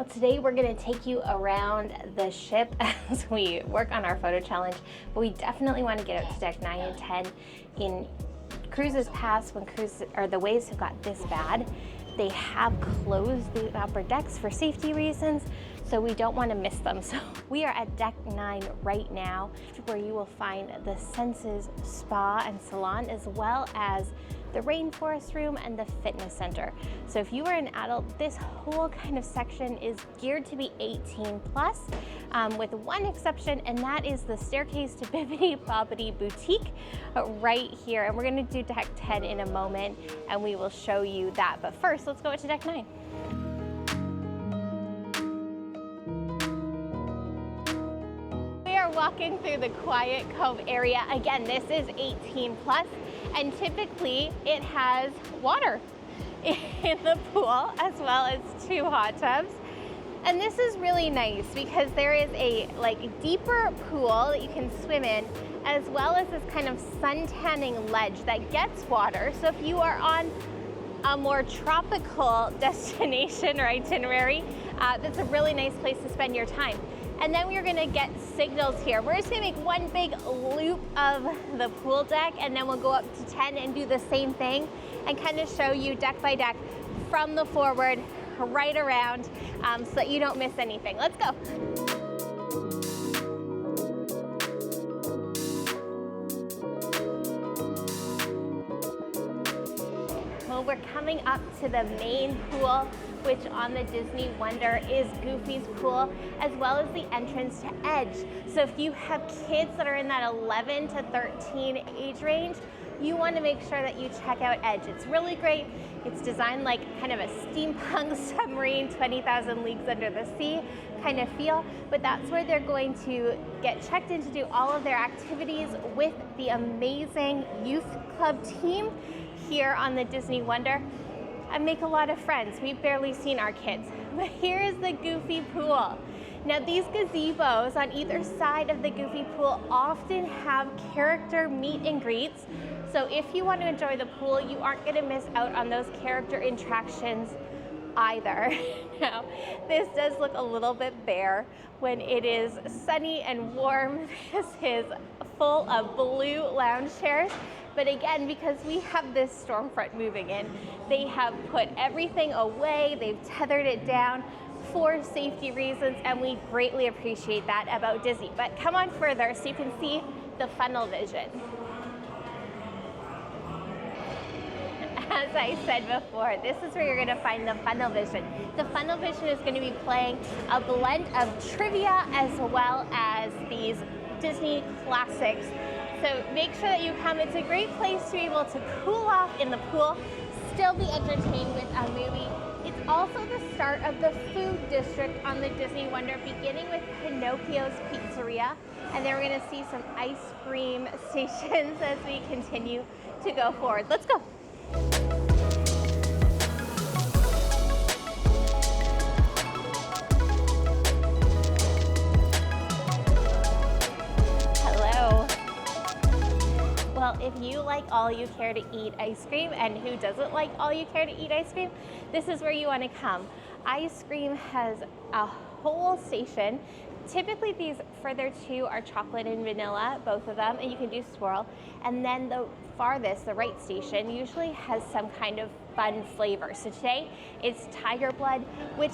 Well, today we're going to take you around the ship as we work on our photo challenge, but we definitely want to get out to deck 9 and 10. In cruises past, when the waves have got this bad, they have closed the upper decks for safety reasons, so we don't want to miss them. So we are at deck 9 right now, where you will find the Senses Spa and Salon, as well as the rainforest room and the fitness center. So if you are an adult, this whole kind of section is geared to be 18 plus, with one exception, and that is the staircase to Bibbidi Bobbidi Boutique right here. And we're gonna do deck 10 in a moment, and we will show you that. But first, let's go to deck 9. We are walking through the Quiet Cove area. Again, this is 18 plus. And typically it has water in the pool, as well as 2 hot tubs. And this is really nice because there is a deeper pool that you can swim in, as well as this kind of sun tanning ledge that gets water. So if you are on a more tropical destination or itinerary, that's a really nice place to spend your time. And then we're gonna get signals here. We're just gonna make one big loop of the pool deck, and then we'll go up to 10 and do the same thing and kind of show you deck by deck from the forward right around, so that you don't miss anything. Let's go. Well, we're coming up to the main pool, which on the Disney Wonder is Goofy's pool, as well as the entrance to Edge. So if you have kids that are in that 11 to 13 age range, you want to make sure that you check out Edge. It's really great. It's designed like kind of a steampunk submarine, 20,000 leagues under the sea kind of feel, but that's where they're going to get checked in to do all of their activities with the amazing youth club team here on the Disney Wonder, and make a lot of friends. We've barely seen our kids, but here's the Goofy pool. Now these gazebos on either side of the Goofy pool often have character meet and greets. So if you want to enjoy the pool, you aren't gonna miss out on those character interactions either. Now, this does look a little bit bare when it is sunny and warm. This is full of blue lounge chairs. But again, because we have this storm front moving in, they have put everything away, they've tethered it down for safety reasons, and we greatly appreciate that about Disney. But come on further so you can see the funnel vision. As I said before, this is where you're gonna find the funnel vision. The funnel vision is gonna be playing a blend of trivia as well as these Disney classics. So make sure that you come. It's a great place to be able to cool off in the pool, still be entertained with a movie. It's also the start of the food district on the Disney Wonder, beginning with Pinocchio's Pizzeria. And then we're gonna see some ice cream stations as we continue to go forward. Let's go. Well, if you like all you care to eat ice cream, and who doesn't like all you care to eat ice cream, this is where you want to come. Ice cream has a whole station. Typically these further two are chocolate and vanilla, both of them, and you can do swirl. And then the farthest, the right station, usually has some kind of fun flavor. So today it's tiger blood, which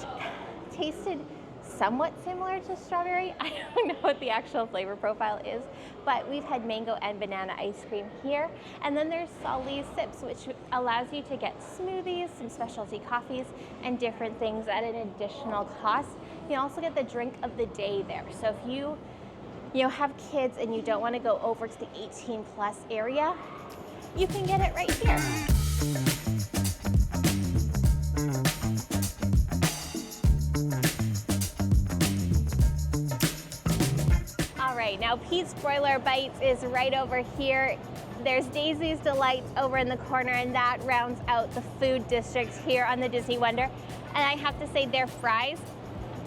tasted somewhat similar to strawberry. I don't know what the actual flavor profile is, but we've had mango and banana ice cream here. And then there's Sally's Sips, which allows you to get smoothies, some specialty coffees, and different things at an additional cost. You can also get the drink of the day there. So if you have kids and you don't want to go over to the 18 plus area, you can get it right here. Now Pete's Broiler Bites is right over here. There's Daisy's Delights over in the corner, and that rounds out the food district here on the Disney Wonder. And I have to say, their fries,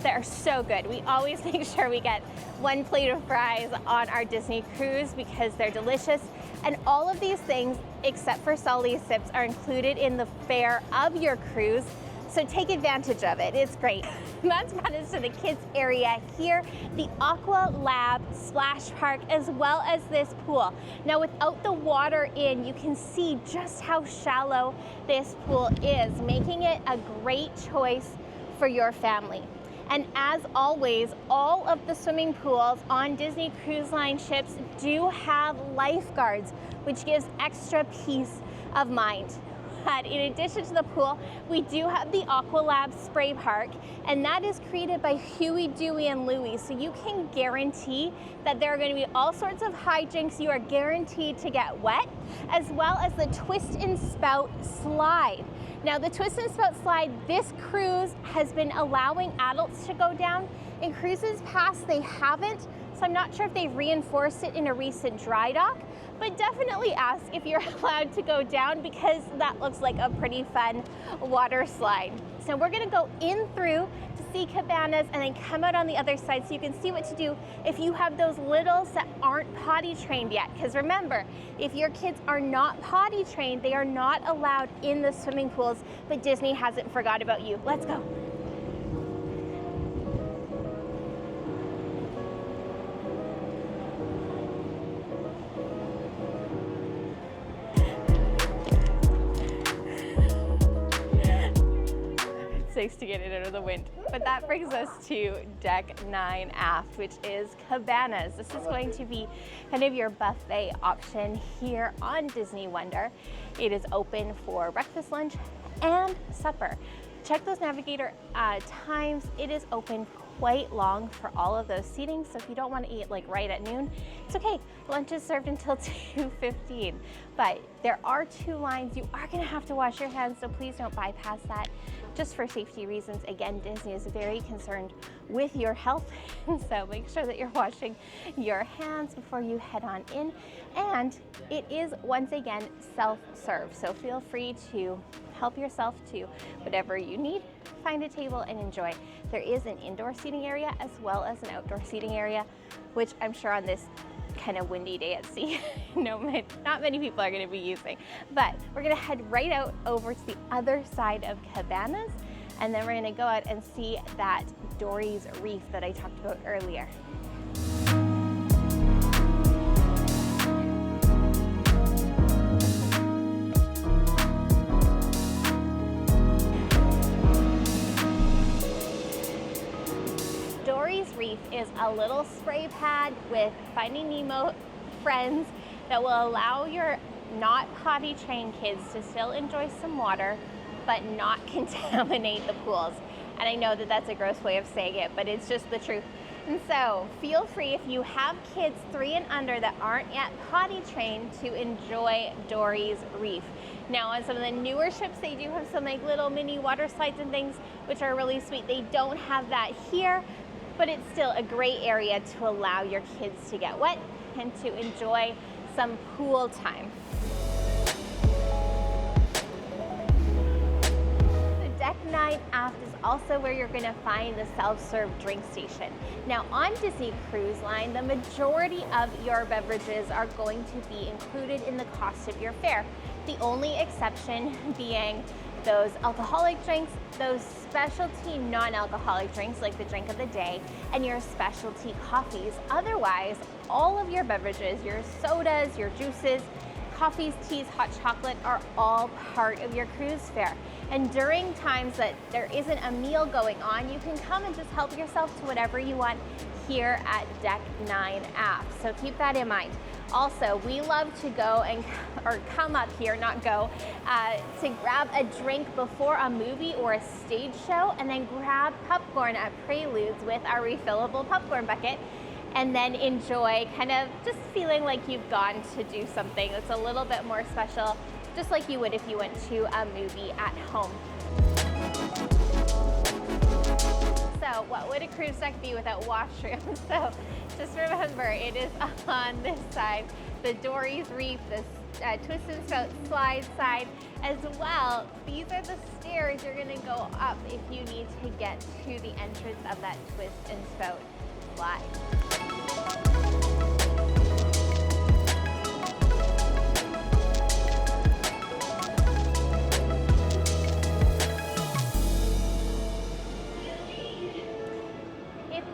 they're so good. We always make sure we get one plate of fries on our Disney cruise because they're delicious. And all of these things, except for Sally's Sips, are included in the fare of your cruise. So take advantage of it, it's great. That's brought us to the kids area here, the Aqua Lab Splash Park, as well as this pool. Now without the water in, you can see just how shallow this pool is, making it a great choice for your family. And as always, all of the swimming pools on Disney Cruise Line ships do have lifeguards, which gives extra peace of mind. But in addition to the pool, we do have the Aqua Lab Spray Park, and that is created by Huey, Dewey, and Louie. So you can guarantee that there are going to be all sorts of hijinks. You are guaranteed to get wet, as well as the Twist and Spout slide. Now the Twist and Spout slide, this cruise has been allowing adults to go down. In cruises past, they haven't. So I'm not sure if they've reinforced it in a recent dry dock, but definitely ask if you're allowed to go down, because that looks like a pretty fun water slide. So we're gonna go in through to see cabanas and then come out on the other side so you can see what to do if you have those littles that aren't potty trained yet. Because remember, if your kids are not potty trained, they are not allowed in the swimming pools, but Disney hasn't forgot about you. Let's go. Nice to get it out of the wind. But that brings us to deck 9 aft, which is cabanas. This is going to be kind of your buffet option here on Disney Wonder. It is open for breakfast, lunch, and supper. Check those navigator times. It is open quite long for all of those seatings, so if you don't want to eat like right at noon, it's okay. Lunch is served until 2:15. But there are 2 lines. You are going to have to wash your hands, so please don't bypass that. Just for safety reasons, again, Disney is very concerned with your health, so make sure that you're washing your hands before you head on in. And it is, once again, self-serve, so feel free to help yourself to whatever you need, find a table and enjoy. There is an indoor seating area as well as an outdoor seating area, which I'm sure on this kind of windy day at sea, not many people are going to be using. But we're going to head right out over to the other side of cabanas, and then we're going to go out and see that Dory's Reef that I talked about earlier. Dory's Reef is a little spray pad with Finding Nemo friends that will allow your not potty trained kids to still enjoy some water, but not contaminate the pools. And I know that that's a gross way of saying it, but it's just the truth. And so feel free, if you have kids 3 and under that aren't yet potty trained, to enjoy Dory's Reef. Now on some of the newer ships, they do have some like little mini water slides and things, which are really sweet. They don't have that here, but it's still a great area to allow your kids to get wet and to enjoy some pool time. The deck 9 aft is also where you're going to find the self-serve drink station. Now on Disney Cruise Line, the majority of your beverages are going to be included in the cost of your fare. The only exception being those alcoholic drinks, those specialty non-alcoholic drinks like the drink of the day, and your specialty coffees. Otherwise, all of your beverages, your sodas, your juices, coffees, teas, hot chocolate are all part of your cruise fare. And during times that there isn't a meal going on, you can come and just help yourself to whatever you want here at Deck 9 aft. So keep that in mind. Also, we love to go and, or come up here, not go, to grab a drink before a movie or a stage show, and then grab popcorn at Preludes with our refillable popcorn bucket, and then enjoy kind of just feeling like you've gone to do something that's a little bit more special, just like you would if you went to a movie at home. So what would a cruise deck be without washrooms? So just remember, it is on this side, the Dory's Reef, the Twist and Spout slide side as well. These are the stairs you're gonna go up if you need to get to the entrance of that Twist and Spout slide.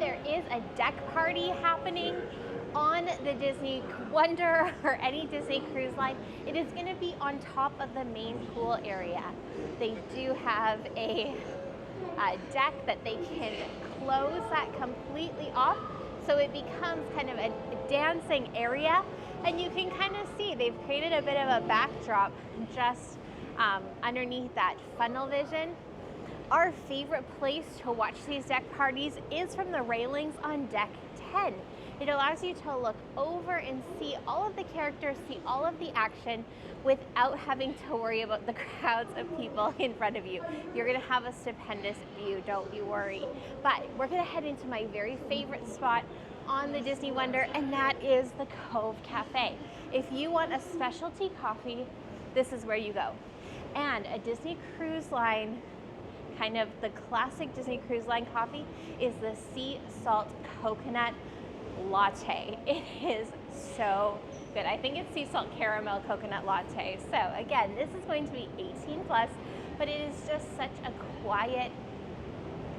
there is a deck party happening on the Disney Wonder or any Disney cruise line, it is going to be on top of the main pool area. They do have a deck that they can close that completely off, so it becomes kind of a dancing area, and you can kind of see they've created a bit of a backdrop just underneath that funnel vision. Our favorite place to watch these deck parties is from the railings on deck 10. It allows you to look over and see all of the characters, see all of the action without having to worry about the crowds of people in front of you. You're gonna have a stupendous view, don't you worry. But we're gonna head into my very favorite spot on the Disney Wonder, and that is the Cove Café. If you want a specialty coffee, this is where you go. And a Disney Cruise Line, kind of the classic Disney Cruise Line coffee, is the sea salt coconut latte. It is so good. I think it's sea salt caramel coconut latte. So again, this is going to be 18 plus, but it is just such a quiet,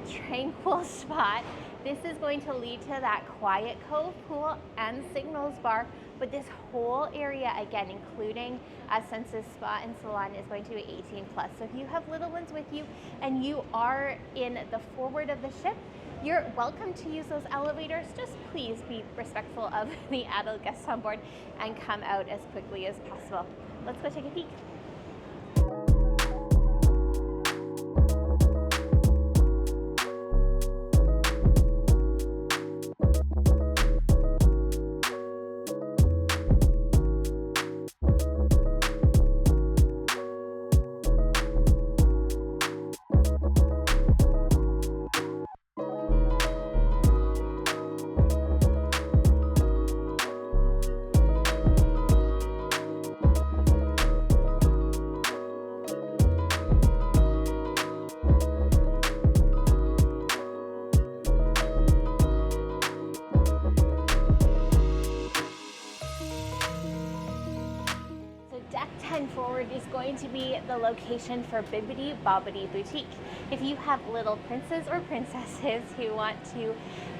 tranquil spot. This is going to lead to that quiet cove pool and signals bar, but this whole area, again, including a Senses Spa and Salon, is going to be 18 plus. So if you have little ones with you and you are in the forward of the ship, you're welcome to use those elevators. Just please be respectful of the adult guests on board and come out as quickly as possible. Let's go take a peek. Forward is going to be the location for Bibbidi Bobbidi Boutique. If you have little princes or princesses who want to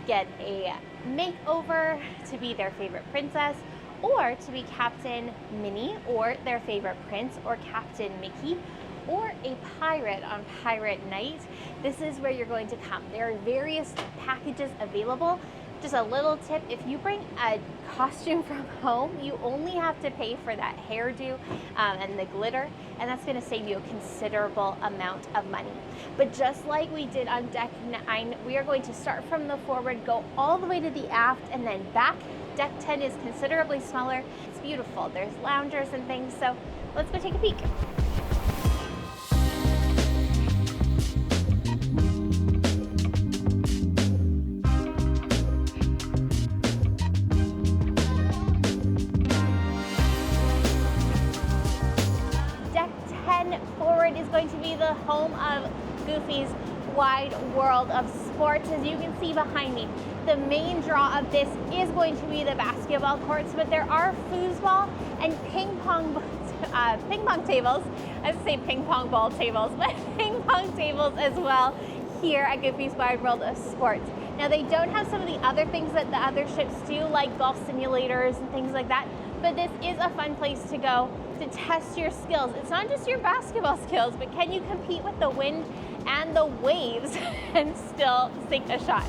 get a makeover to be their favorite princess, or to be Captain Minnie or their favorite prince, or Captain Mickey, or a pirate on pirate night, this is where you're going to come. There are various packages available. Just a little tip, if you bring a costume from home, you only have to pay for that hairdo and the glitter, and that's gonna save you a considerable amount of money. But just like we did on deck 9, we are going to start from the forward, go all the way to the aft, and then back. Deck 10 is considerably smaller. It's beautiful. There's loungers and things, so let's go take a peek. Is going to be the home of Goofy's wide world of sports. As you can see behind me, the main draw of this is going to be the basketball courts, but there are foosball and ping pong tables. I was saying ping pong ball tables, but ping pong tables as well here at Goofy's wide world of sports. Now, they don't have some of the other things that the other ships do, like golf simulators and things like that, but this is a fun place to go to test your skills. It's not just your basketball skills, but can you compete with the wind and the waves and still sink a shot?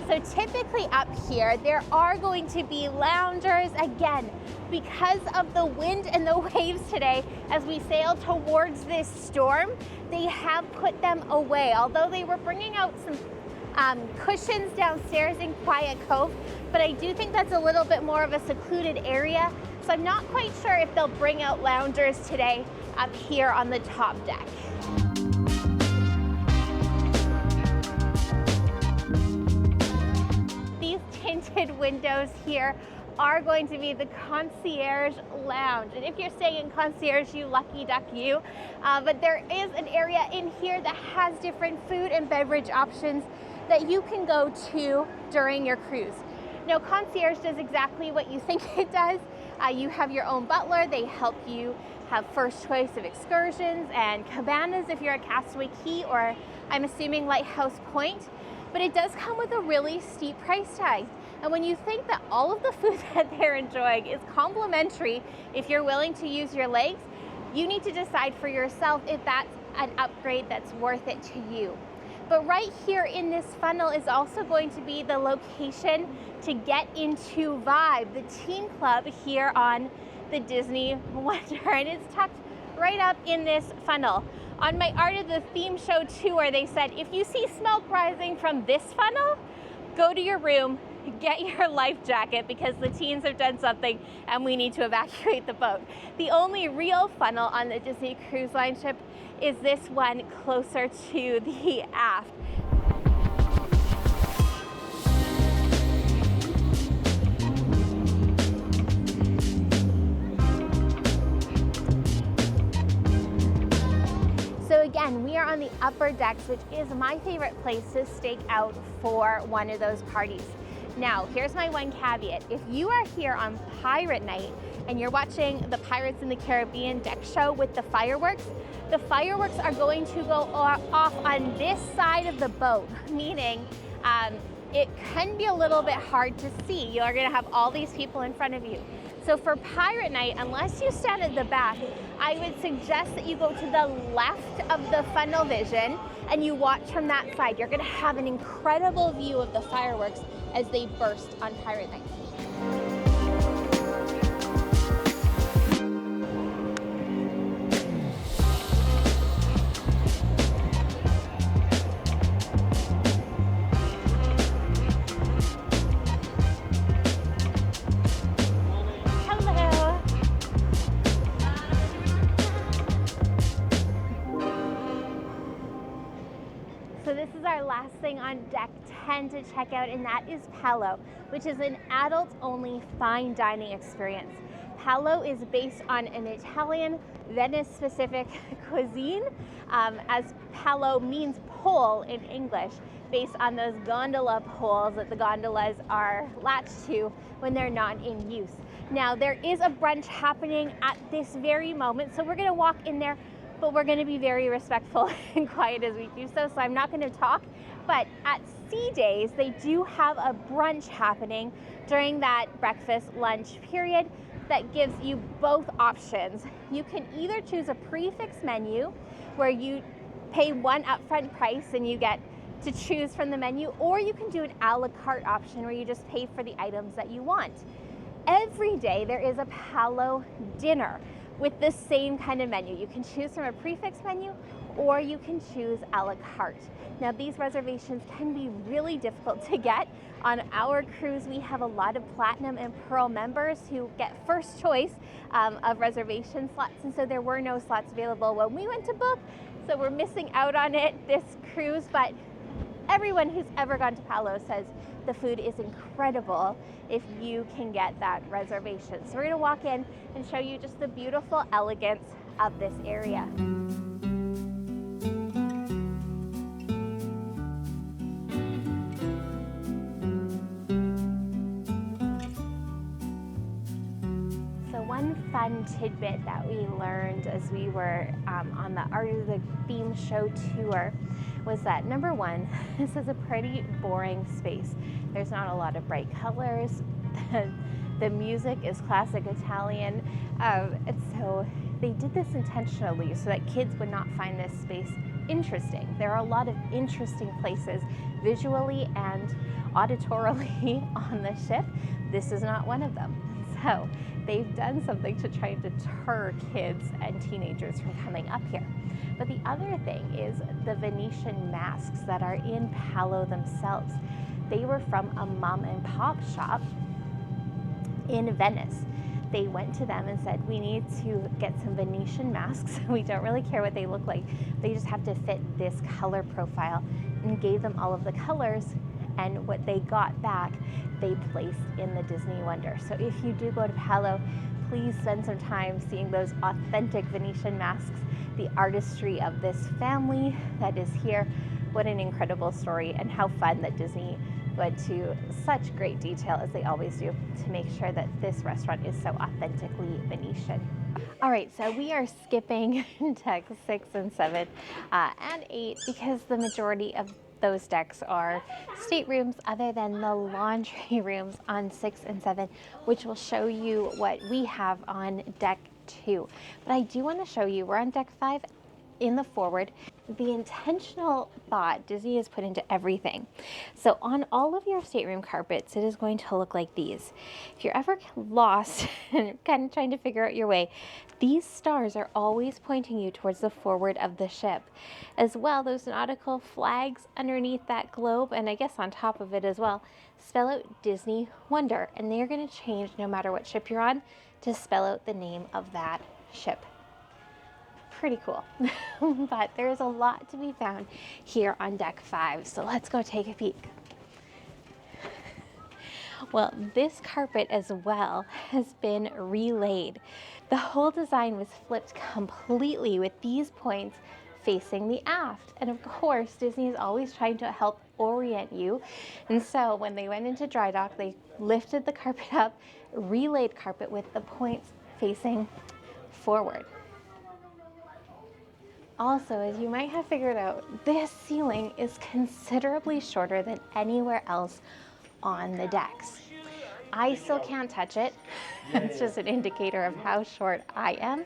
So typically up here, there are going to be loungers. Again, because of the wind and the waves today, as we sail towards this storm, they have put them away. Although they were bringing out some cushions downstairs in Quiet Cove, but I do think that's a little bit more of a secluded area. So I'm not quite sure if they'll bring out loungers today up here on the top deck. These tinted windows here are going to be the Concierge Lounge. And if you're staying in Concierge, you lucky duck you. But there is an area in here that has different food and beverage options that you can go to during your cruise. Now, Concierge does exactly what you think it does. You have your own butler. They help you have first choice of excursions and cabanas if you're at Castaway Cay, or I'm assuming Lighthouse Point. But it does come with a really steep price tag. And when you think that all of the food that they're enjoying is complimentary, if you're willing to use your legs, you need to decide for yourself if that's an upgrade that's worth it to you. But right here in this funnel is also going to be the location to get into Vibe, the teen club here on the Disney Wonder, and it's tucked right up in this funnel. On my Art of the Theme Show tour, they said, if you see smoke rising from this funnel, go to your room, get your life jacket, because the teens have done something and we need to evacuate the boat. The only real funnel on the Disney Cruise Line ship is this one closer to the aft. So again, we are on the upper decks, which is my favorite place to stake out for one of those parties. Now, here's my one caveat. If you are here on Pirate Night and you're watching the Pirates in the Caribbean deck show with the fireworks are going to go off on this side of the boat, meaning it can be a little bit hard to see. You're gonna have all these people in front of you. So for Pirate Night, unless you stand at the back, I would suggest that you go to the left of the funnel vision and you watch from that side. You're gonna have an incredible view of the fireworks as they burst on Pirate Night. So this is our last thing on deck 10 to check out, and that is Palo, which is an adult-only fine dining experience. Palo is based on an Italian, Venice-specific cuisine, as Palo means pole in English, based on those gondola poles that the gondolas are latched to when they're not in use. Now, there is a brunch happening at this very moment, so we're gonna walk in there, but we're gonna be very respectful and quiet as we do so I'm not gonna talk. But at Sea Days, they do have a brunch happening during that breakfast lunch period that gives you both options. You can either choose a prefix menu where you pay one upfront price and you get to choose from the menu, or you can do an a la carte option where you just pay for the items that you want. Every day there is a Palo dinner with the same kind of menu. You can choose from a prefix menu or you can choose a la carte. Now, these reservations can be really difficult to get. On our cruise, we have a lot of Platinum and Pearl members who get first choice of reservation slots, and so there were no slots available when we went to book, so we're missing out on it this cruise. But everyone who's ever gone to Palo says the food is incredible if you can get that reservation. So we're gonna walk in and show you just the beautiful elegance of this area. So one fun tidbit that we learned as we were on the Art of the Theme Show tour was that, number one, this is a pretty boring space. There's not a lot of bright colors. The music is classic Italian. And so they did this intentionally so that kids would not find this space interesting. There are a lot of interesting places visually and auditorily on the ship. This is not one of them. So they've done something to try and deter kids and teenagers from coming up here. But the other thing is the Venetian masks that are in Palo themselves. They were from a mom and pop shop in Venice. They went to them and said, we need to get some Venetian masks. We don't really care what they look like. They just have to fit this color profile, and gave them all of the colors, and what they got back, they placed in the Disney Wonder. So if you do go to Palo, please spend some time seeing those authentic Venetian masks, the artistry of this family that is here. What an incredible story, and how fun that Disney go into such great detail, as they always do, to make sure that this restaurant is so authentically Venetian. All right, so we are skipping deck 6 and 7 and 8 because the majority of those decks are staterooms other than the laundry rooms on 6 and 7, which will show you what we have on deck 2. But I do want to show you, we're on deck 5 in the forward, the intentional thought Disney has put into everything. So on all of your stateroom carpets, it is going to look like these. If you're ever lost and kind of trying to figure out your way, these stars are always pointing you towards the forward of the ship. As well, those nautical flags underneath that globe, and I guess on top of it as well, spell out Disney Wonder, and they're going to change no matter what ship you're on to spell out the name of that ship. Pretty cool. But there's a lot to be found here on deck 5, so let's go take a peek. Well, this carpet as well has been relaid. The whole design was flipped completely with these points facing the aft. And of course, Disney is always trying to help orient you. And so when they went into dry dock, they lifted the carpet up, relayed carpet with the points facing forward. Also, as you might have figured out, this ceiling is considerably shorter than anywhere else on the decks. I still can't touch it. It's just an indicator of how short I am.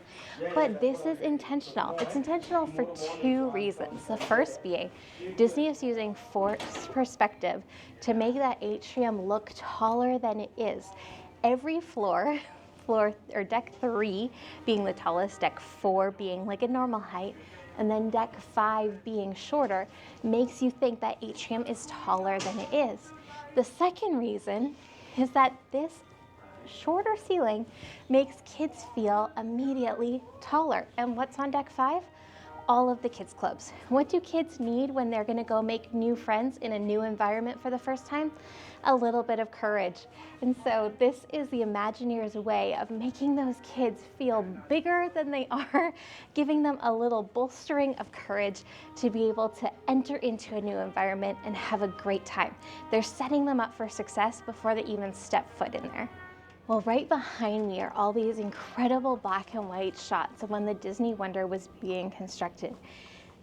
But this is intentional. It's intentional for 2 reasons. The first being, Disney is using forced perspective to make that atrium look taller than it is. Every floor or deck 3 being the tallest, deck 4 being like a normal height, and then deck 5 being shorter, makes you think that atrium is taller than it is. The second reason is that this shorter ceiling makes kids feel immediately taller. And what's on deck 5? All of the kids' clubs. What do kids need when they're gonna go make new friends in a new environment for the first time? A little bit of courage. And so this is the Imagineers' way of making those kids feel bigger than they are, giving them a little bolstering of courage to be able to enter into a new environment and have a great time. They're setting them up for success before they even step foot in there. Well, right behind me are all these incredible black and white shots of when the Disney Wonder was being constructed.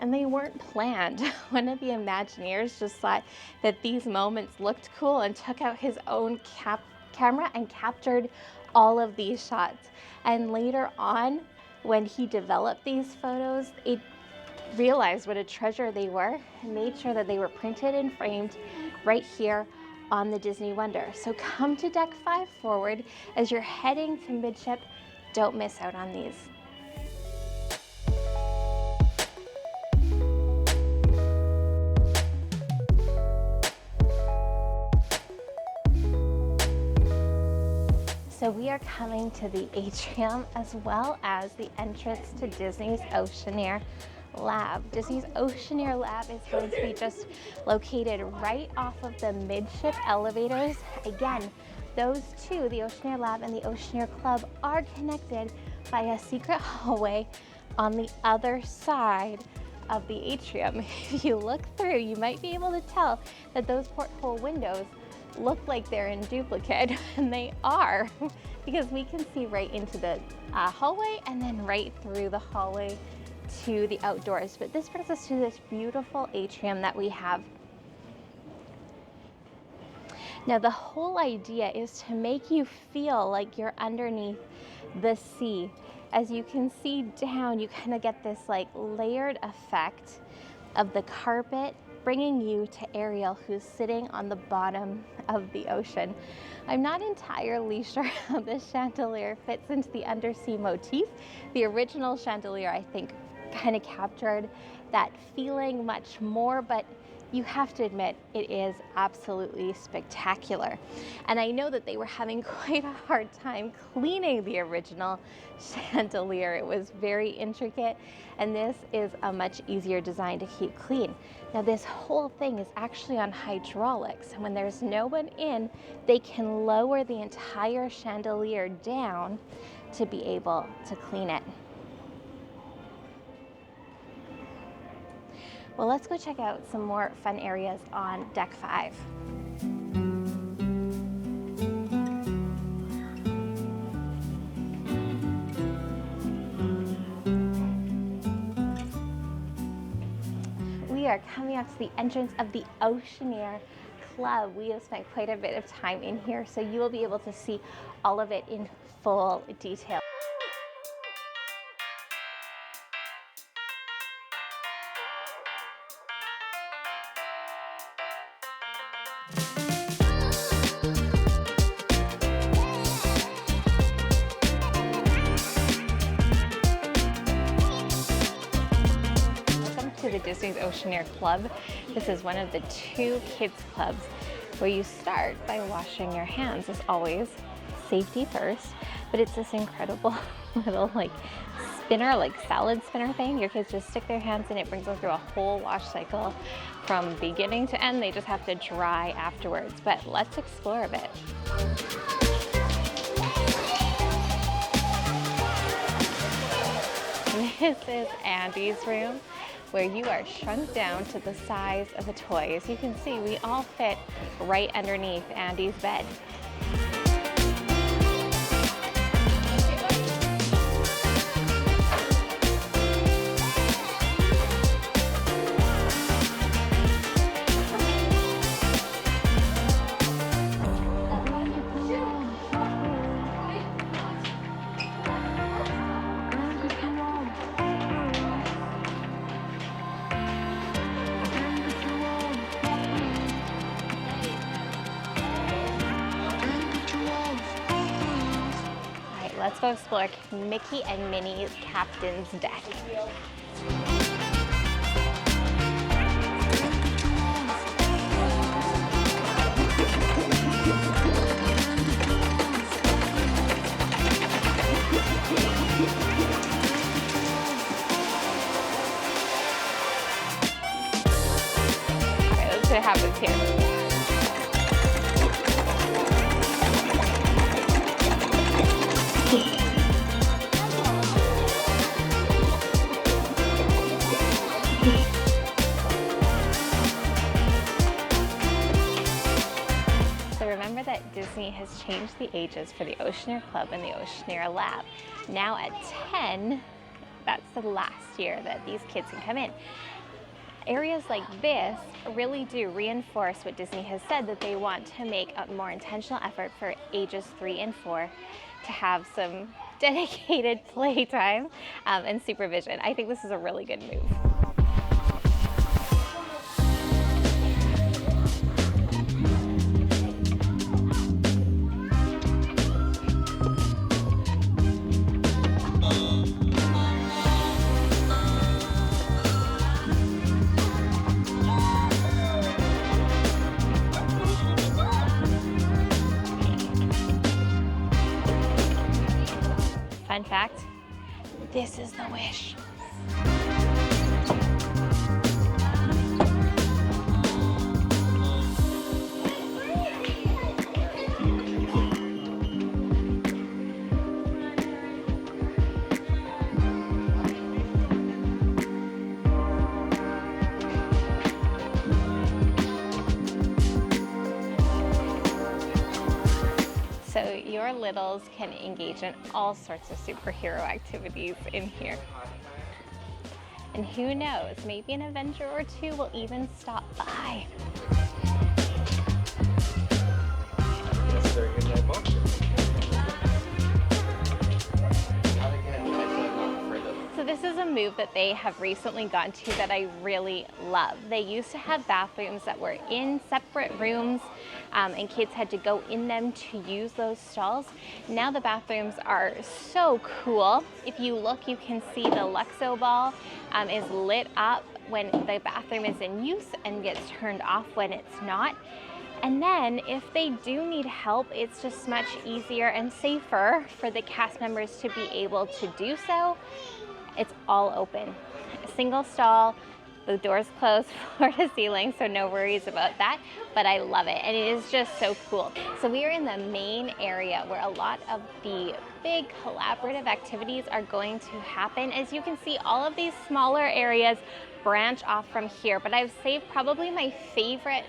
And they weren't planned. One of the Imagineers just thought that these moments looked cool and took out his own camera and captured all of these shots. And later on, when he developed these photos, it realized what a treasure they were and made sure that they were printed and framed right here on the Disney Wonder. So come to deck 5 forward as you're heading to midship. Don't miss out on these. So we are coming to the atrium as well as the entrance to Disney's Oceaneers Lab. Disney's Oceaneers Lab is going to be just located right off of the midship elevators. Again, those two, the Oceaneers Lab and the Oceaneers Club, are connected by a secret hallway on the other side of the atrium. If you look through, you might be able to tell that those porthole windows look like they're in duplicate, and they are, because we can see right into the hallway and then right through the hallway to the outdoors. But this brings us to this beautiful atrium that we have. Now, the whole idea is to make you feel like you're underneath the sea. As you can see down, you kind of get this like layered effect of the carpet bringing you to Ariel, who's sitting on the bottom of the ocean. I'm not entirely sure how this chandelier fits into the undersea motif. The original chandelier, I think, kind of captured that feeling much more, but you have to admit it is absolutely spectacular. And I know that they were having quite a hard time cleaning the original chandelier. It was very intricate, and this is a much easier design to keep clean. Now, this whole thing is actually on hydraulics, and when there's no one in, they can lower the entire chandelier down to be able to clean it. Well, let's go check out some more fun areas on deck 5. are coming up to the entrance of the Oceaneers Club. We have spent quite a bit of time in here, so you will be able to see all of it in full detail. To the Disney's Oceaneers Club. This is one of the 2 kids clubs where you start by washing your hands, as always, safety first, but it's this incredible little spinner, salad spinner thing. Your kids just stick their hands in, it brings them through a whole wash cycle from beginning to end. They just have to dry afterwards, but let's explore a bit. This is Andy's room, where you are shrunk down to the size of a toy. As you can see, we all fit right underneath Andy's bed. Let's go explore Mickey and Minnie's Captain's Deck. All right, let's see what happens here. Remember that Disney has changed the ages for the Oceaneers Club and the Oceaneers Lab. Now at 10, that's the last year that these kids can come in. Areas like this really do reinforce what Disney has said, that they want to make a more intentional effort for ages 3 and 4 to have some dedicated playtime and supervision. I think this is a really good move. Fun fact, this is the Wish. So your littles can engage in all sorts of superhero activities in here. And who knows, maybe an Avenger or 2 will even stop by. So this is a move that they have recently gone to that I really love. They used to have bathrooms that were in separate rooms and kids had to go in them to use those stalls. Now the bathrooms are so cool. If you look, you can see the Luxo ball is lit up when the bathroom is in use and gets turned off when it's not. And then if they do need help, it's just much easier and safer for the cast members to be able to do so. It's all open. A single stall, the doors closed floor to ceiling, so no worries about that, but I love it, and it is just so cool. So we are in the main area where a lot of the big collaborative activities are going to happen. As you can see, all of these smaller areas branch off from here, but I've saved probably my favorite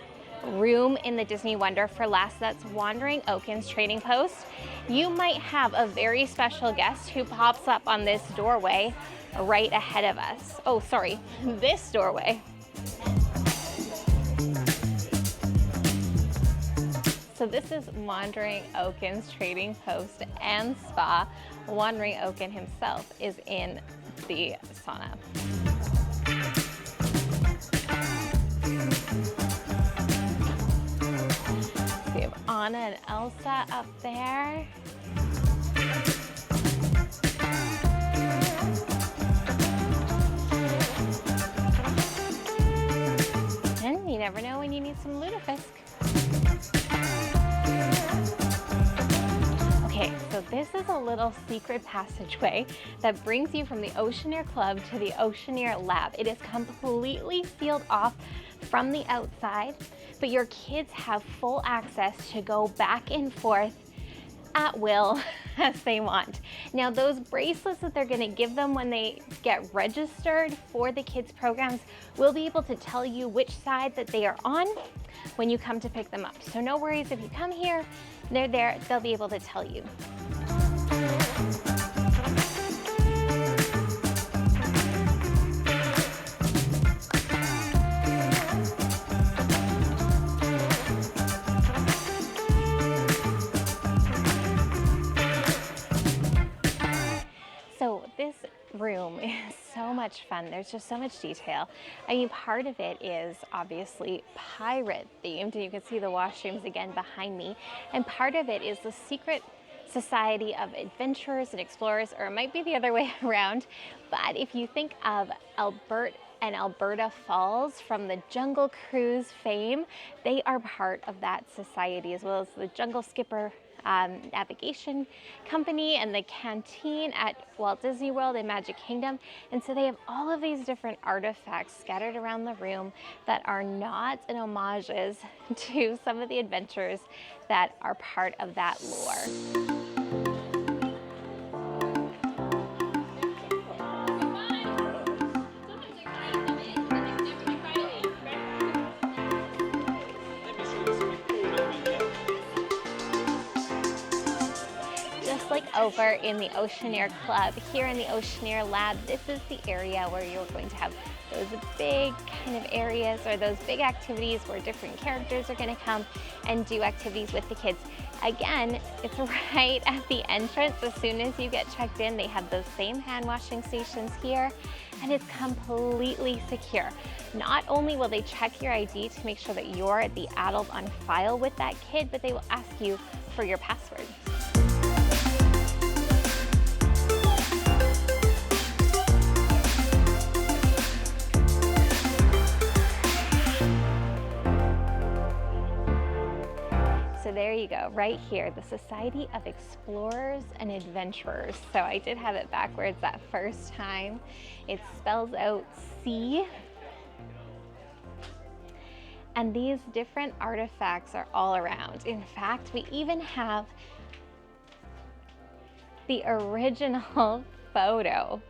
room in the Disney Wonder for last. That's Wandering Oaken's Trading Post. You might have a very special guest who pops up on this doorway right ahead of us. Oh, sorry, this doorway. So this is Wandering Oaken's trading post and spa. Wandering Oaken himself is in the sauna. We have Anna and Elsa up there. And you never know when you need some lutefisk. Okay, so this is a little secret passageway that brings you from the Oceaneer Club to the Oceaneer Lab. It is completely sealed off from the outside, but your kids have full access to go back and forth at will as they want. Now, those bracelets that they're gonna give them when they get registered for the kids programs will be able to tell you which side that they are on when you come to pick them up. So no worries, if you come here, they're there, they'll be able to tell you. So this room is so much fun. There's just so much detail. I mean, part of it is obviously pirate themed, and you can see the washrooms again behind me. And part of it is the secret society of adventurers and explorers, or it might be the other way around. But if you think of Alberta Falls from the Jungle Cruise fame, they are part of that society, as well as the Jungle Skipper navigation company and the canteen at Walt Disney World and Magic Kingdom. And so they have all of these different artifacts scattered around the room that are nods and homages to some of the adventures that are part of that lore. Like over in the Oceaneer Club, here in the Oceaneer Lab, this is the area where you're going to have those big kind of areas, or those big activities where different characters are going to come and do activities with the kids. Again, it's right at the entrance. As soon as you get checked in, they have those same hand washing stations here, and it's completely secure. Not only will they check your ID to make sure that you're the adult on file with that kid, but they will ask you for your password. So there you go, right here, the Society of Explorers and Adventurers. So I did have it backwards that first time. It spells out C. And these different artifacts are all around. In fact, we even have the original photo.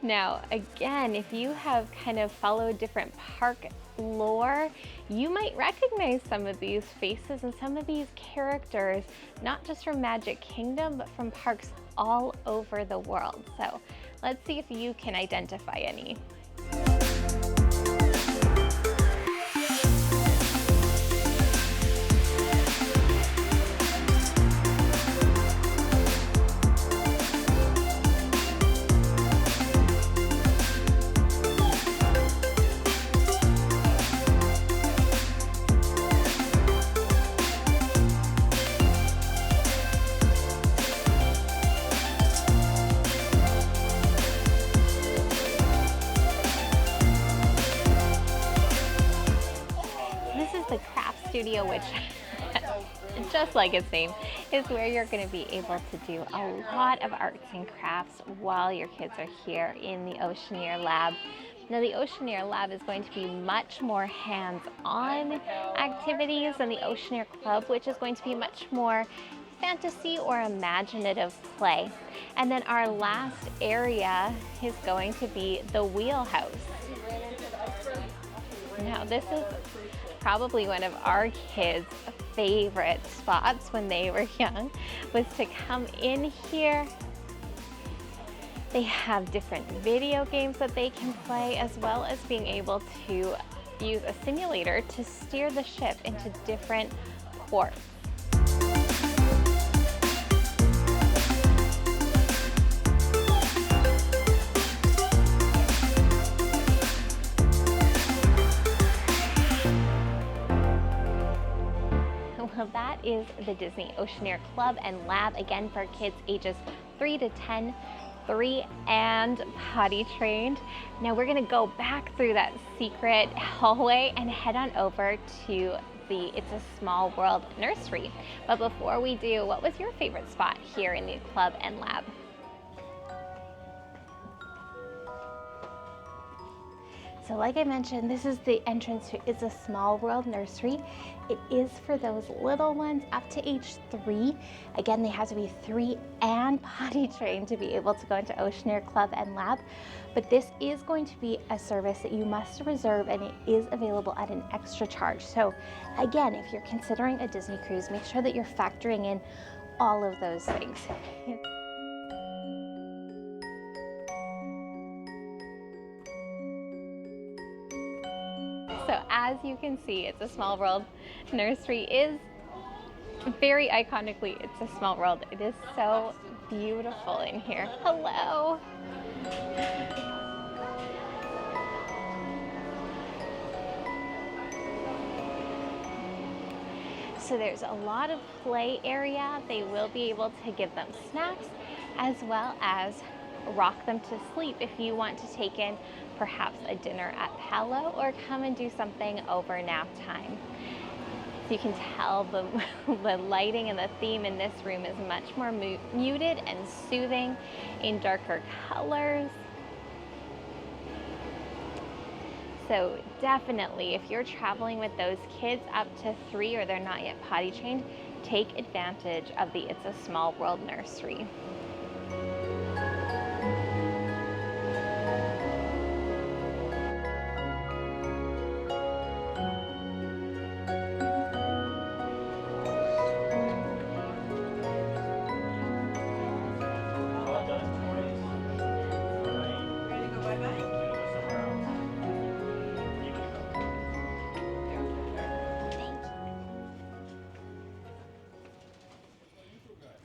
Now, again, if you have kind of followed different park lore, you might recognize some of these faces and some of these characters, not just from Magic Kingdom, but from parks all over the world. So let's see if you can identify any. Studio, which just like its name, is where you're going to be able to do a lot of arts and crafts while your kids are here in the Oceaneer Lab. Now, the Oceaneer Lab is going to be much more hands-on activities than the Oceaneer Club, which is going to be much more fantasy or imaginative play. And then our last area is going to be the wheelhouse. Now, this is probably one of our kids' favorite spots when they were young, was to come in here. They have different video games that they can play, as well as being able to use a simulator to steer the ship into different ports. is the Disney Oceaneers Club and Lab, again for kids ages 3 to 10, 3 and potty trained. Now we're gonna go back through that secret hallway and head on over to the It's a Small World Nursery. But before we do, what was your favorite spot here in the club and lab? So like I mentioned, this is the entrance to It's a Small World Nursery. It is for those little ones up to age 3. Again, they have to be 3 and potty trained to be able to go into Oceaneers Club and Lab. But this is going to be a service that you must reserve, and it is available at an extra charge. So again, if you're considering a Disney cruise, make sure that you're factoring in all of those things. So as you can see, It's a Small World Nursery is very iconically It's a Small World. It is so beautiful in here. Hello. So there's a lot of play area. They will be able to give them snacks as well as rock them to sleep if you want to take in perhaps a dinner at Palo or come and do something over nap time. So you can tell the lighting and the theme in this room is much more muted and soothing in darker colors. So definitely, if you're traveling with those kids up to 3 or they're not yet potty trained, take advantage of the It's a Small World Nursery.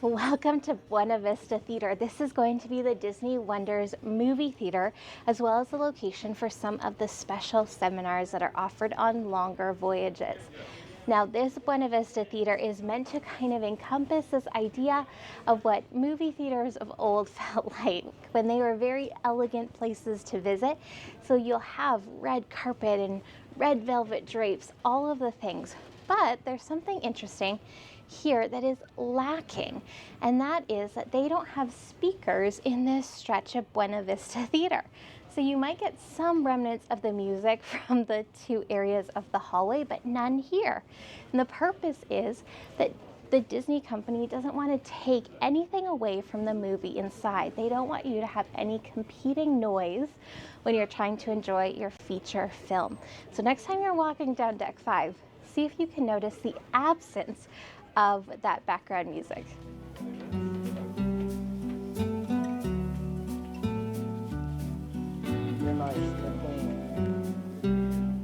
Welcome to Buena Vista Theater. This is going to be the Disney Wonders movie theater, as well as the location for some of the special seminars that are offered on longer voyages. Now, this Buena Vista Theater is meant to kind of encompass this idea of what movie theaters of old felt like when they were very elegant places to visit. So you'll have red carpet and red velvet drapes, all of the things. But there's something interesting here that is lacking, and that is that they don't have speakers in this stretch of Buena Vista Theater. So you might get some remnants of the music from the 2 areas of the hallway, but none here. And the purpose is that the Disney company doesn't want to take anything away from the movie inside. They don't want you to have any competing noise when you're trying to enjoy your feature film. So next time you're walking down deck 5, see if you can notice the absence of that background music.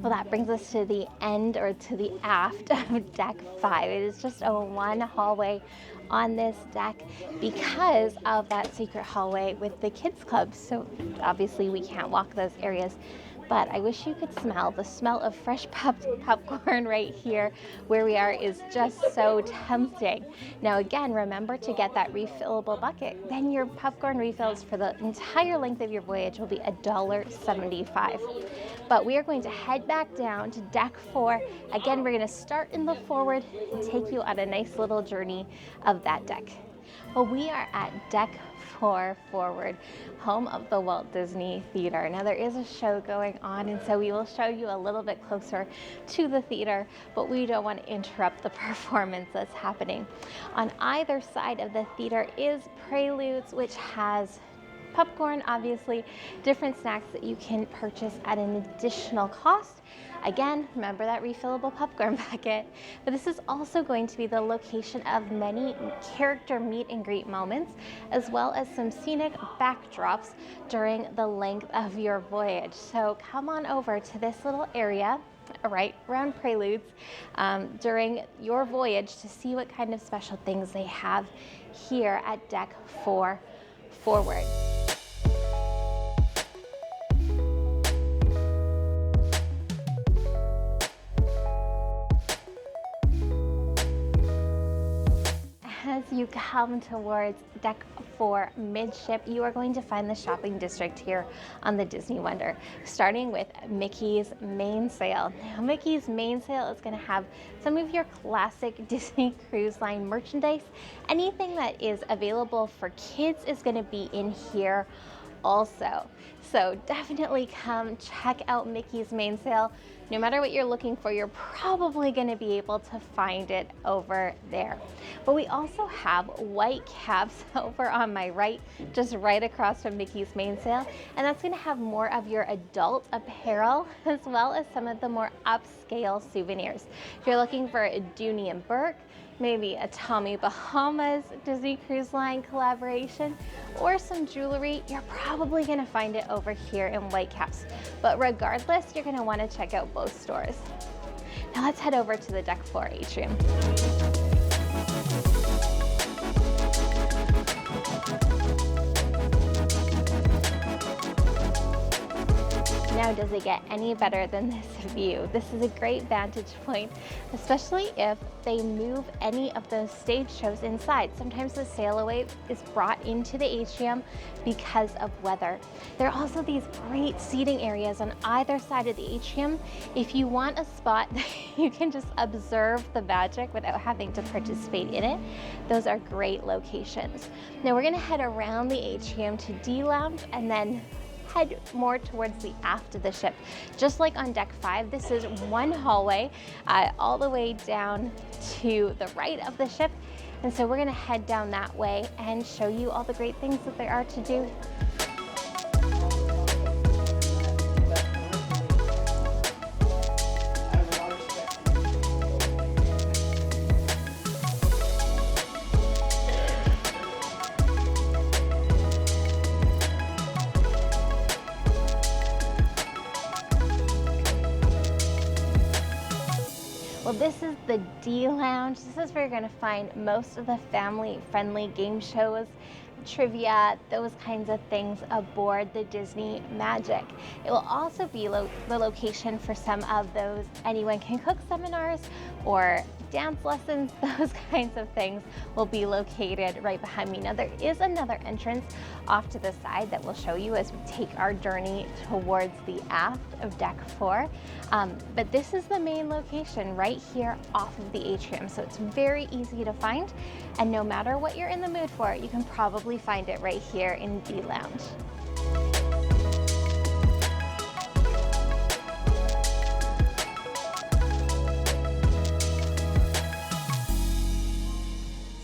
Well, that brings us to the end, or to the aft of deck 5. It is just a one hallway on this deck because of that secret hallway with the kids club. So obviously we can't walk those areas. But I wish you could smell the smell of fresh popcorn right here where we are is just so tempting. Now again, remember to get that refillable bucket. Then your popcorn refills for the entire length of your voyage will be $1.75. But we are going to head back down to deck 4. Again, we're going to start in the forward and take you on a nice little journey of that deck. Well, we are at deck 4 forward, home of the Walt Disney Theater. Now there is a show going on, and so we will show you a little bit closer to the theater, but we don't want to interrupt the performance that's happening. On either side of the theater is Preludes, which has popcorn, obviously, different snacks that you can purchase at an additional cost. Again, remember that refillable popcorn bucket. But this is also going to be the location of many character meet and greet moments, as well as some scenic backdrops during the length of your voyage. So come on over to this little area right around Preludes during your voyage to see what kind of special things they have here at deck 4 forward. come towards deck 4 midship, you are going to find the shopping district here on the Disney Wonder, starting with Mickey's Mainsail. Now, Mickey's Mainsail is going to have some of your classic Disney Cruise Line merchandise. Anything that is available for kids is going to be in here also. So definitely come check out Mickey's Mainsail. No matter what you're looking for, you're probably going to be able to find it over there. But we also have white caps over on my right, just right across from Mickey's Mainsail, and that's going to have more of your adult apparel as well as some of the more upscale souvenirs. If you're looking for a Dooney and Burke, maybe a Tommy Bahamas Disney Cruise Line collaboration, or some jewelry, you're probably going to find it over here in Whitecaps. But regardless, you're going to want to check out both stores. Now let's head over to the Deck 4 atrium. Now, does it get any better than this view? This is a great vantage point, especially if they move any of those stage shows inside. Sometimes the sail away is brought into the atrium because of weather. There are also these great seating areas on either side of the atrium. If you want a spot that you can just observe the magic without having to participate in it, those are great locations. Now we're gonna head around the atrium to D Lounge and then head more towards the aft of the ship. Just like on deck 5, this is one hallway all the way down to the right of the ship. And so we're gonna head down that way and show you all the great things that there are to do. Well, this is the D Lounge. This is where you're going to find most of the family-friendly game shows, trivia, those kinds of things aboard the Disney Magic. It will also be the location for some of those Anyone Can Cook seminars or dance lessons. Those kinds of things will be located right behind me. Now there is another entrance off to the side that we'll show you as we take our journey towards the aft of deck 4. But this is the main location right here off of the atrium. So it's very easy to find. And no matter what you're in the mood for, you can probably find it right here in D Lounge.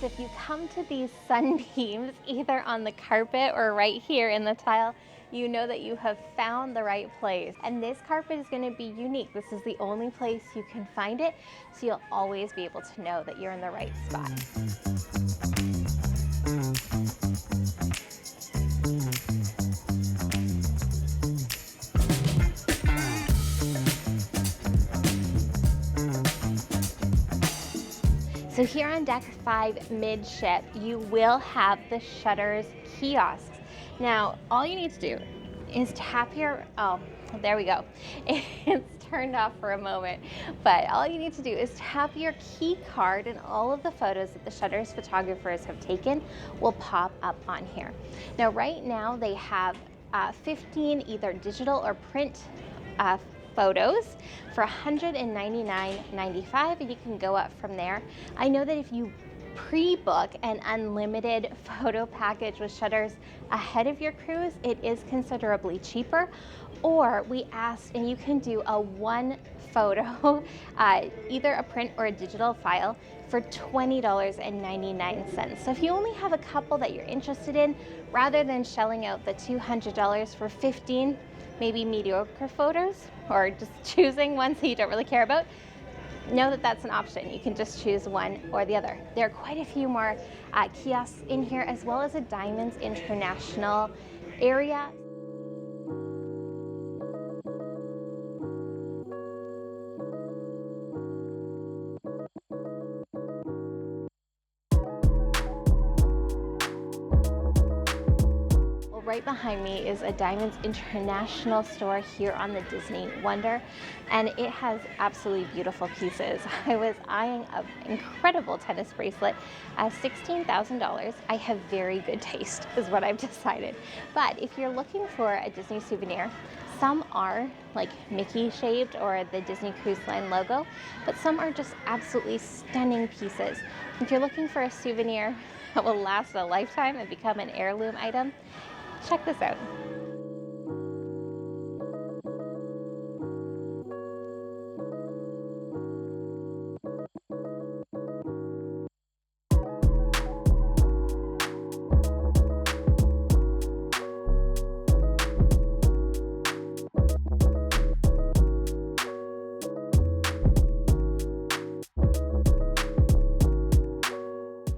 If you come to these sunbeams, either on the carpet or right here in the tile, you know that you have found the right place. And this carpet is going to be unique. This is the only place you can find it, so you'll always be able to know that you're in the right spot. So here on deck 5 midship, you will have the shutters kiosks. Now, all you need to do is tap your, oh, there we go. It's turned off for a moment, but all you need to do is tap your key card and all of the photos that the shutters photographers have taken will pop up on here. Now, right now they have 15 either digital or print photos for $199.95, and you can go up from there. I know that if you pre-book an unlimited photo package with shutters ahead of your cruise, it is considerably cheaper. Or we asked, and you can do a one photo, either a print or a digital file, for $20.99. So if you only have a couple that you're interested in, rather than shelling out the $200 for 15 maybe mediocre photos, or just choosing ones that you don't really care about, know that that's an option. You can just choose one or the other. There are quite a few more kiosks in here, as well as a Diamonds International area. right behind me is a Diamonds International store here on the Disney Wonder, and it has absolutely beautiful pieces. I was eyeing an incredible tennis bracelet at $16,000. I have very good taste, is what I've decided. But if you're looking for a Disney souvenir, some are like Mickey shaped or the Disney Cruise Line logo, but some are just absolutely stunning pieces. If you're looking for a souvenir that will last a lifetime and become an heirloom item, check this out.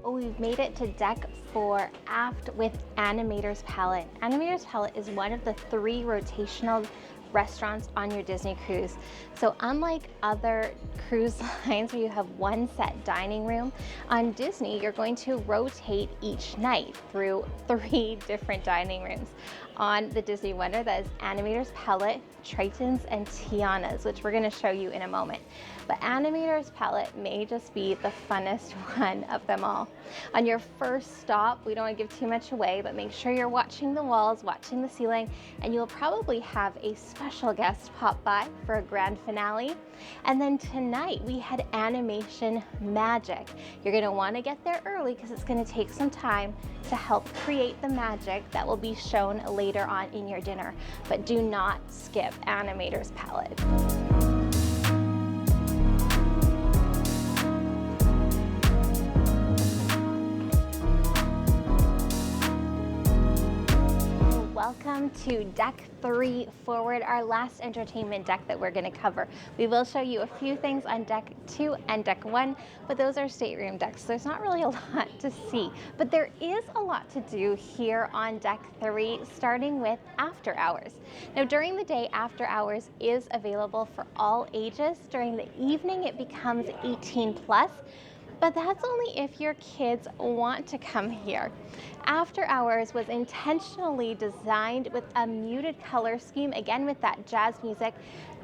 We've made it to deck 4 aft with Animator's Palate. Animator's Palate is one of the 3 rotational restaurants on your Disney cruise. So unlike other cruise lines where you have one set dining room, on Disney you're going to rotate each night through 3 different dining rooms. On the Disney Wonder, that is Animator's Palate, Tritons, and Tiana's, which we're going to show you in a moment. But Animator's Palate may just be the funnest one of them all. On your first stop, we don't want to give too much away, but make sure you're watching the walls, watching the ceiling, and you'll probably have a special guest pop by for a grand finale. And then tonight we had Animation Magic. You're going to want to get there early because it's going to take some time to help create the magic that will be shown later on in your dinner. But do not skip Animator's Palate. Welcome to Deck 3 Forward, our last entertainment deck that we're going to cover. We will show you a few things on Deck 2 and Deck 1, but those are stateroom decks, so there's not really a lot to see. But there is a lot to do here on Deck 3, starting with After Hours. Now, during the day, After Hours is available for all ages. During the evening, it becomes 18 plus. But that's only if your kids want to come here. After Hours was intentionally designed with a muted color scheme, again with that jazz music,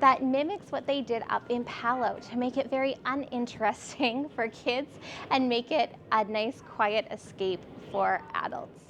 that mimics what they did up in Palo to make it very uninteresting for kids and make it a nice quiet escape for adults.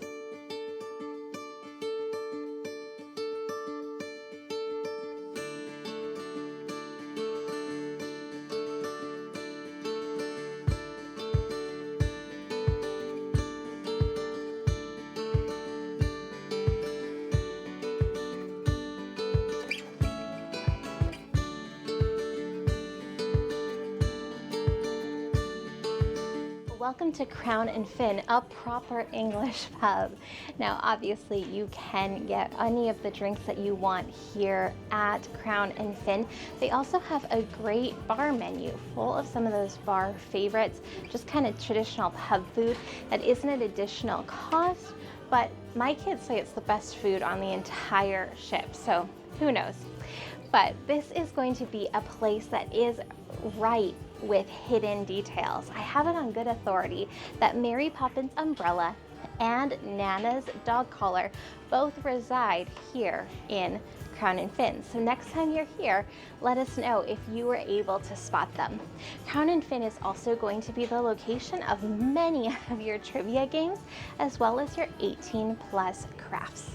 Welcome to Crown and Fin, a proper English pub. Now, obviously, you can get any of the drinks that you want here at Crown and Fin. They also have a great bar menu full of some of those bar favorites, just kind of traditional pub food that isn't an additional cost, but my kids say it's the best food on the entire ship, so who knows. But this is going to be a place that is right with hidden details. I have it on good authority that Mary Poppins umbrella and Nana's dog collar both reside here in Crown and Fin. So next time you're here, let us know if you were able to spot them. Crown and Fin is also going to be the location of many of your trivia games, as well as your 18 plus crafts.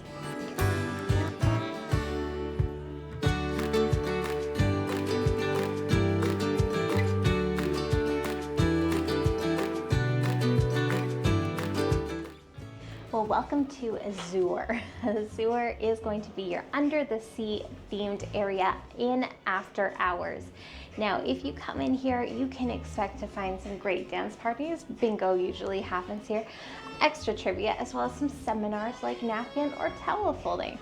Well, welcome to Azure. Azure is going to be your under the sea themed area in After Hours. Now, if you come in here, you can expect to find some great dance parties. Bingo usually happens here. Extra trivia, as well as some seminars like napkin or towel folding.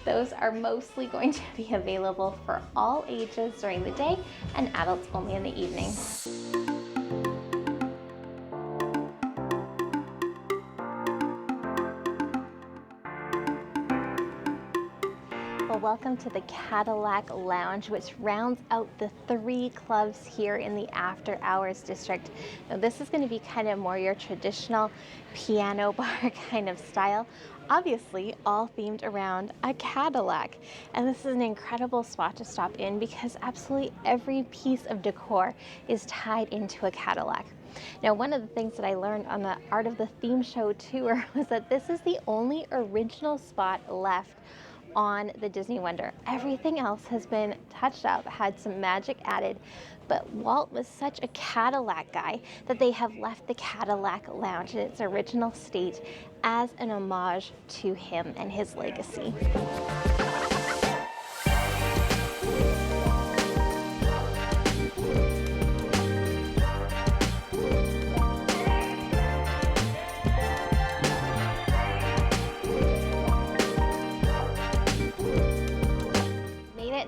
Those are mostly going to be available for all ages during the day and adults only in the evening. Well, welcome to the Cadillac Lounge, which rounds out the 3 clubs here in the After Hours District. Now, this is going to be kind of more your traditional piano bar kind of style, obviously all themed around a Cadillac. And this is an incredible spot to stop in because absolutely every piece of decor is tied into a Cadillac. Now, one of the things that I learned on the Art of the Theme Show tour was that this is the only original spot left on the Disney Wonder. Everything else has been touched up, had some magic added, but Walt was such a Cadillac guy that they have left the Cadillac Lounge in its original state as an homage to him and his legacy.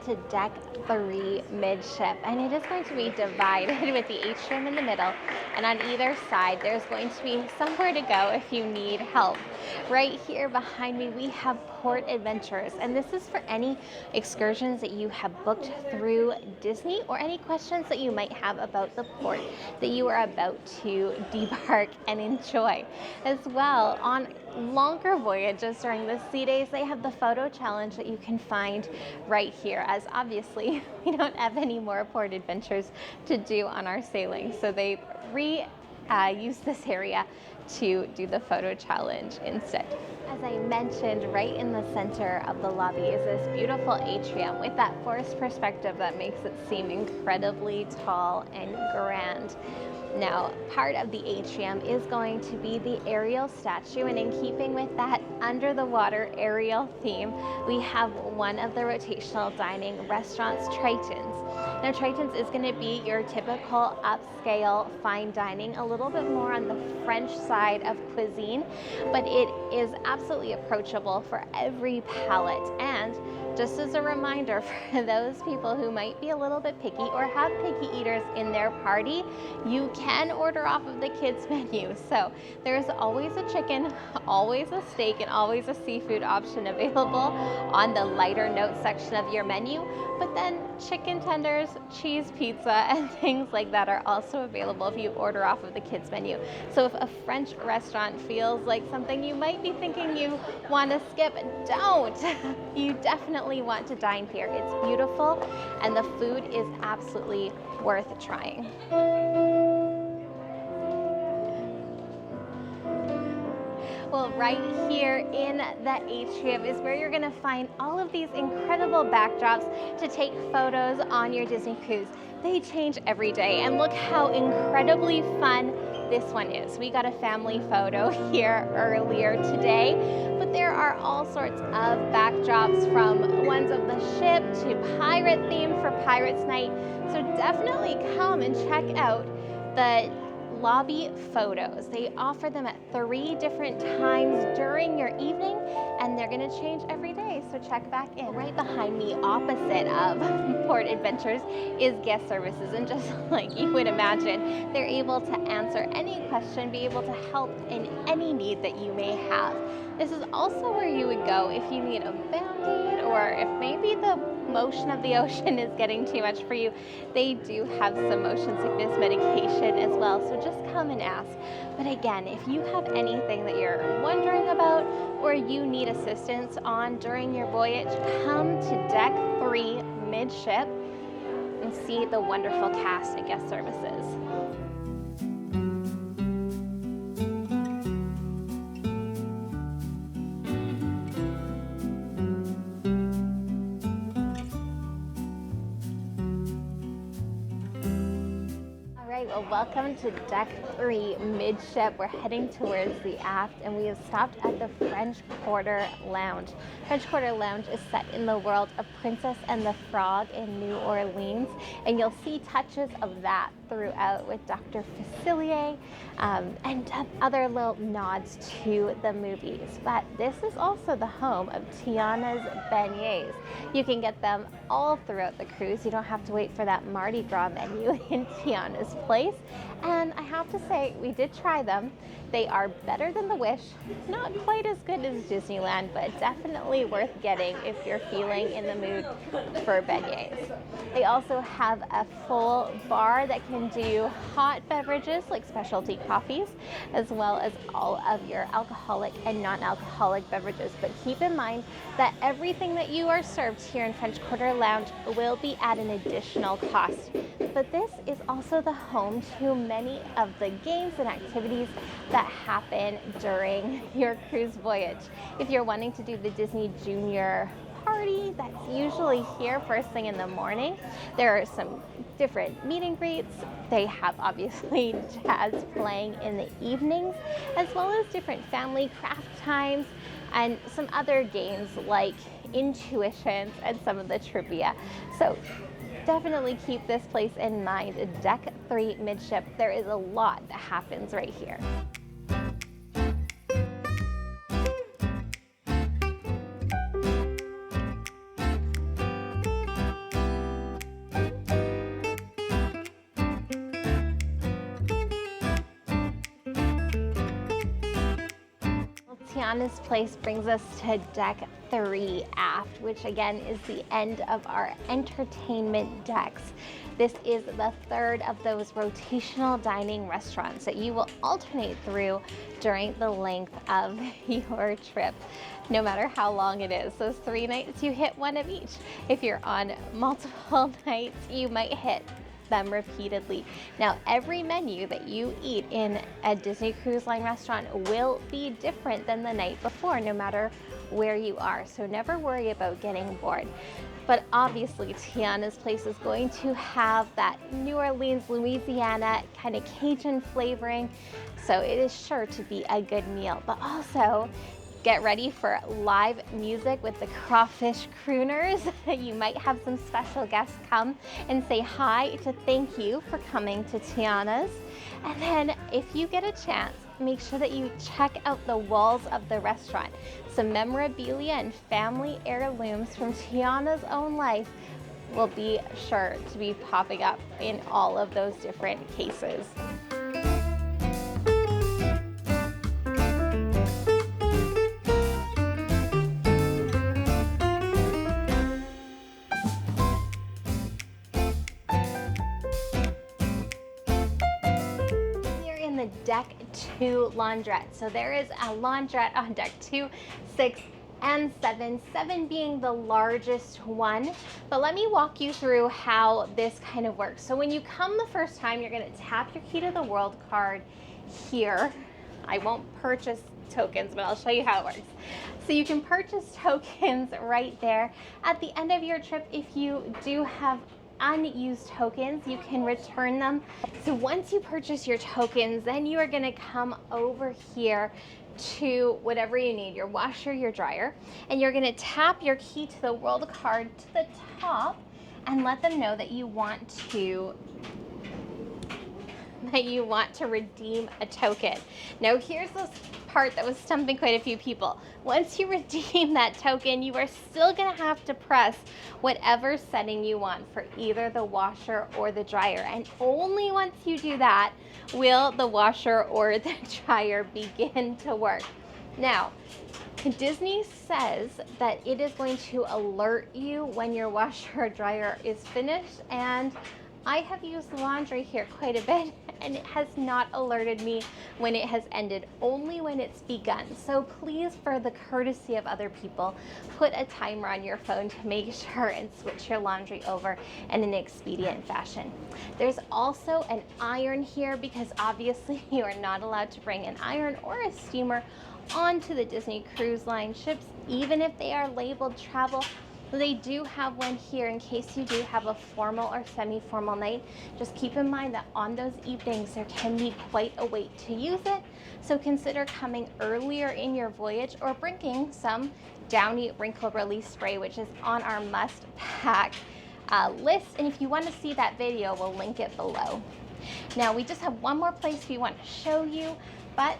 To deck 3 midship, and it is going to be divided with the atrium in the middle, and on either side there's going to be somewhere to go if you need help. Right here behind me we have Port Adventures, and this is for any excursions that you have booked through Disney or any questions that you might have about the port that you are about to debark and enjoy. As well, on longer voyages during the sea days, they have the photo challenge that you can find right here, as obviously we don't have any more port adventures to do on our sailing, so they use this area to do the photo challenge instead. As I mentioned, right in the center of the lobby is this beautiful atrium with that forced perspective that makes it seem incredibly tall and grand. Now, part of the atrium is going to be the Ariel statue, and in keeping with that under the water Ariel theme, we have one of the rotational dining restaurants, Triton's. Now, Triton's is going to be your typical upscale fine dining, a little bit more on the French side of cuisine, but it is absolutely approachable for every palate. And just as a reminder for those people who might be a little bit picky or have picky eaters in their party, you can order off of the kids menu. So there's always a chicken, always a steak, and always a seafood option available on the lighter note section of your menu. But then chicken tenders, cheese pizza, and things like that are also available if you order off of the kids menu. So if a French restaurant feels like something you might be thinking you want to skip, don't. You definitely want to dine here. It's beautiful and the food is absolutely worth trying. Well, right here in the atrium is where you're going to find all of these incredible backdrops to take photos on your Disney cruise. They change every day, and look how incredibly fun this one is. We got a family photo here earlier today, but there are all sorts of backdrops, from ones of the ship to pirate theme for Pirates Night. So definitely come and check out the lobby photos. They offer them at 3 different times during your evening, and they're going to change every day, so check back in. Right behind me, opposite of Port Adventures, is guest services, and just like you would imagine, they're able to answer any question, be able to help in any need that you may have. This is also where you would go if you need a Band-Aid, or if maybe the motion of the ocean is getting too much for you. They do have some motion sickness medication as well, so just come and ask. But again, if you have anything that you're wondering about or you need assistance on during your voyage, come to deck 3 midship and see the wonderful cast at guest services. Well, welcome to deck 3 midship. We're heading towards the aft, and we have stopped at the French Quarter Lounge. French Quarter Lounge is set in the world of Princess and the Frog in New Orleans, and you'll see touches of that throughout with Dr. Facilier and other little nods to the movies. But this is also the home of Tiana's beignets. You can get them all throughout the cruise. You don't have to wait for that Mardi Gras menu in Tiana's place. And I have to say, we did try them. They are better than the Wish. Not quite as good as Disneyland, but definitely worth getting if you're feeling in the mood for beignets. They also have a full bar that can do hot beverages like specialty coffees, as well as all of your alcoholic and non-alcoholic beverages. But keep in mind that everything that you are served here in French Quarter Lounge will be at an additional cost. But this is also the home to many of the games and activities that happen during your cruise voyage. If you're wanting to do the Disney Junior party, that's usually here first thing in the morning. There are some different meet and greets. They have obviously jazz playing in the evenings, as well as different family craft times and some other games like intuitions and some of the trivia. So definitely keep this place in mind. Deck 3 midship, there is a lot that happens right here. Tiana's place brings us to Deck 3 aft, which again is the end of our entertainment decks. This is the third of those rotational dining restaurants that you will alternate through during the length of your trip, no matter how long it is. Those 3 nights, you hit one of each. If you're on multiple nights, you might hit them repeatedly. Now, every menu that you eat in a Disney Cruise Line restaurant will be different than the night before, no matter where you are. So never worry about getting bored. But obviously, Tiana's place is going to have that New Orleans, Louisiana kind of Cajun flavoring. So it is sure to be a good meal. But also, get ready for live music with the Crawfish Crooners. You might have some special guests come and say hi to thank you for coming to Tiana's. And then if you get a chance, make sure that you check out the walls of the restaurant. Some memorabilia and family heirlooms from Tiana's own life will be sure to be popping up in all of those different cases. Deck 2 Launderette. So there is a launderette on Deck 2, 6, and 7, 7 being the largest one. But let me walk you through how this kind of works. So when you come the first time, you're going to tap your Key to the World card here. I won't purchase tokens, but I'll show you how it works. So you can purchase tokens right there. At the end of your trip, if you do have unused tokens, you can return them. So once you purchase your tokens, then you are going to come over here to whatever you need, your washer, your dryer, and you're going to tap your Key to the World card to the top and let them know that you want to redeem a token. Now here's the part that was stumping quite a few people. Once you redeem that token, you are still going to have to press whatever setting you want for either the washer or the dryer. And only once you do that will the washer or the dryer begin to work. Now, Disney says that it is going to alert you when your washer or dryer is finished, and I have used laundry here quite a bit, and it has not alerted me when it has ended, only when it's begun. So please, for the courtesy of other people, put a timer on your phone to make sure and switch your laundry over in an expedient fashion. There's also an iron here because obviously you are not allowed to bring an iron or a steamer onto the Disney Cruise Line ships, even if they are labeled travel. They do have one here in case you do have a formal or semi-formal night. Just keep in mind that on those evenings there can be quite a wait to use it. So consider coming earlier in your voyage or bringing some Downy Wrinkle Release Spray, which is on our must-pack list. And if you want to see that video, we'll link it below. Now we just have one more place we want to show you, but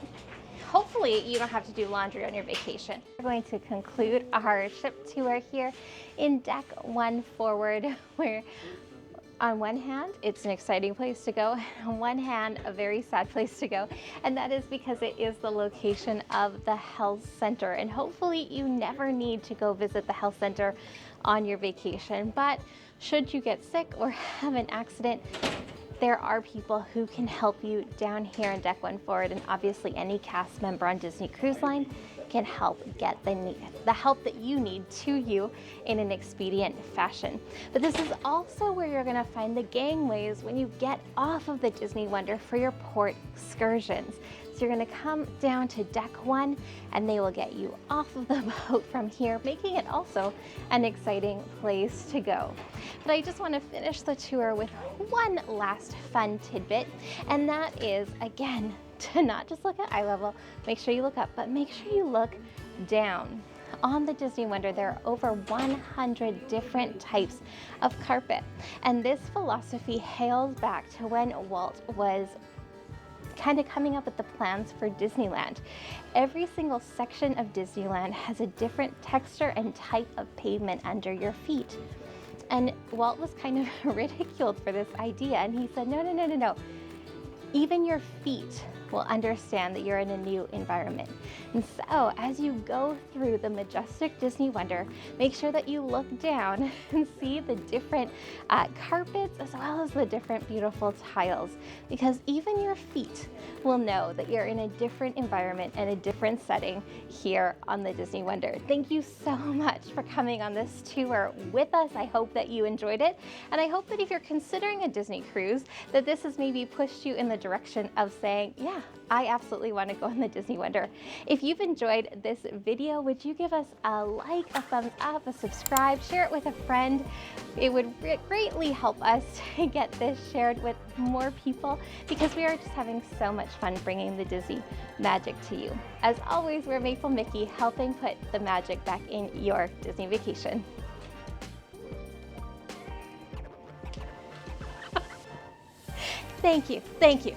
hopefully you don't have to do laundry on your vacation. We're going to conclude our ship tour here in deck 1 forward, where on one hand, it's an exciting place to go. On one hand, a very sad place to go. And that is because it is the location of the health center. And hopefully you never need to go visit the health center on your vacation. But should you get sick or have an accident, there are people who can help you down here in deck 1 forward. And obviously any cast member on Disney Cruise Line can help get the help that you need to you in an expedient fashion. But this is also where you're gonna find the gangways when you get off of the Disney Wonder for your port excursions. So you're gonna come down to deck 1 and they will get you off of the boat from here, making it also an exciting place to go. But I just wanna finish the tour with one last fun tidbit, and that is, again, to not just look at eye level, make sure you look up, but make sure you look down. On the Disney Wonder, there are over 100 different types of carpet. And this philosophy hails back to when Walt was kind of coming up with the plans for Disneyland. Every single section of Disneyland has a different texture and type of pavement under your feet. And Walt was kind of ridiculed for this idea, and he said, no, no, no, no, no. Even your feet will understand that you're in a new environment. And so as you go through the majestic Disney Wonder, make sure that you look down and see the different carpets as well as the different beautiful tiles, because even your feet will know that you're in a different environment and a different setting here on the Disney Wonder. Thank you so much for coming on this tour with us. I hope that you enjoyed it, and I hope that if you're considering a Disney cruise, that this has maybe pushed you in the direction of saying, yeah, I absolutely want to go on the Disney Wonder. If you've enjoyed this video, would you give us a like, a thumbs up, a subscribe, share it with a friend? It would greatly help us to get this shared with more people, because we are just having so much fun bringing the Disney magic to you. As always, we're Maple Mickey, helping put the magic back in your Disney vacation. Thank you, thank you.